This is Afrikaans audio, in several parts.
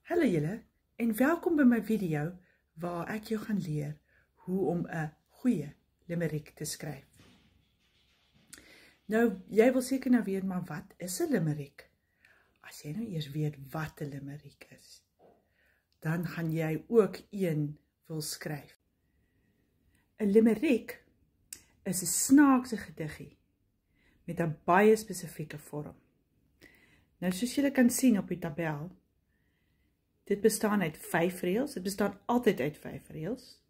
Hallo julle en welkom by my video waar ek jou gaan leer hoe om 'n goeie limerick te skryf. Nou, jy wil seker nou weet, maar wat is 'n limerick? As jy nou eers weet wat 'n limerick is, dan gaan jy ook een wil skryf. 'n Limerick is 'n snaakse gediggie met 'n baie spesifieke vorm. Nou, soos julle kan sien op die tabel, dit bestaan uit 5 reëls, dit bestaan altyd uit 5 reëls,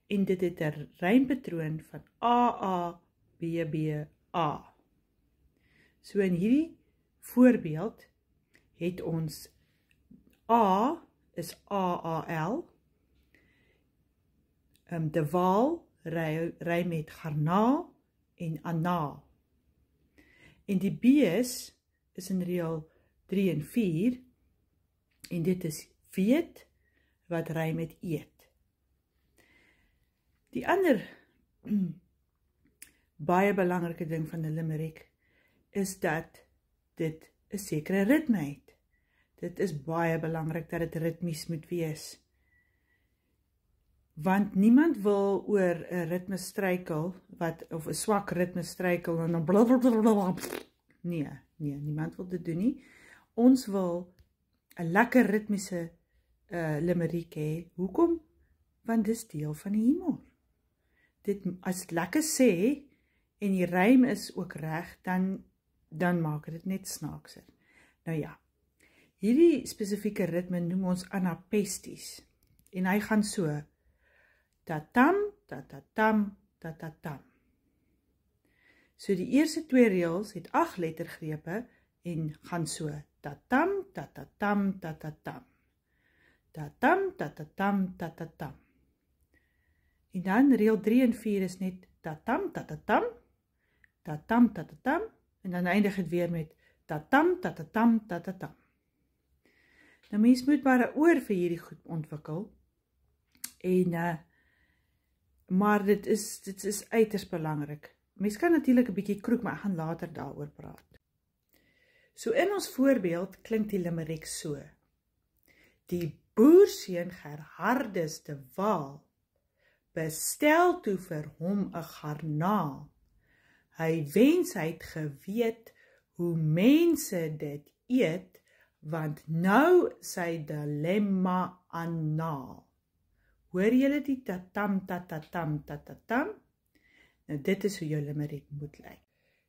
en dit het 'n rympatroon van A, B, B, A. So in hierdie voorbeeld het ons A is AAL, de Waal ry met garnaal en anaal. En die B's is in reël 3 en 4, en dit is weet wat ry met eet. Die ander baie belangrike ding van 'n limerick is dat dit 'n sekere ritme het. Dit is baie belangrik dat dit ritmies moet wees. Want niemand wil oor 'n ritme struikel of 'n swak ritme struikel en dan blablabla. Nee, niemand wil dit doen nie. Ons wil 'n lekker ritmiese limerick hê. Hoekom? Want dis deel van die humor. As dit lekker sê en die rym is ook reg, dan maak dit net snaakser. Nou ja, hierdie spesifieke ritme noem ons anapesties. En hy gaan so: tatam, tatatam, tatatam. So die eerste 2 reëls het 8 lettergrepe en gaan so: tatam, tatatam, tatatam. Tatam, tatatam, tatatam. En dan reël 3 en 4 is net tatam, tatatam, tatam, tatatam, en dan eindig het weer met tatam, tatatam, tatatam. Nou, mens moet maar 'n oor vir hierdie goed ontwikkel, maar dit is uiters belangrik. Mens kan natuurlik 'n bietjie kroek, maar ek gaan later daaroor praat. So in ons voorbeeld klink die limerick so: die boerseun Gerhardus de Waal bestel toe vir hom 'n garnaal. Hy wens hy het geweet hoe mense dit eet, want nou sy dilemma anaal. Hoor julle die tatam, tatatam, tatatam? Nou, dit is hoe jou limerick moet lyk.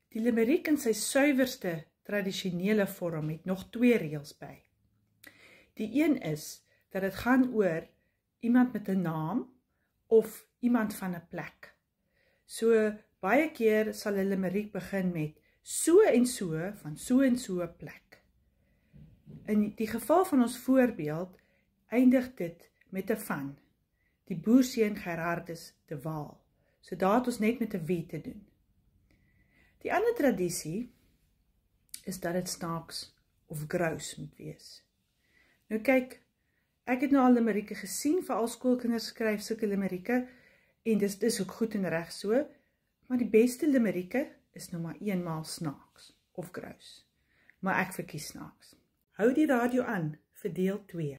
Die limerick in sy suiwerste tradisionele vorm het nog 2 reëls by. Die een is dat dit gaan oor iemand met 'n naam of iemand van 'n plek. So baie keer sal 'n limerick begin met so en so van so en so 'n plek. In die geval van ons voorbeeld eindig dit met 'n van. Die boerseun Gerhardus de Waal. So daar het ons net met 'n wie te doen. Die ander tradisie is dat dit snaaks of grous moet wees. Nou kyk, ek het nou al limericke gesien, veral skoolkinders skryf sulke limericke, en dis ook goed en reg so, maar die beste limericke is nou maar eenmaal snaaks of grous. Maar ek verkies snaaks. Hou die radio aan vir deel 2.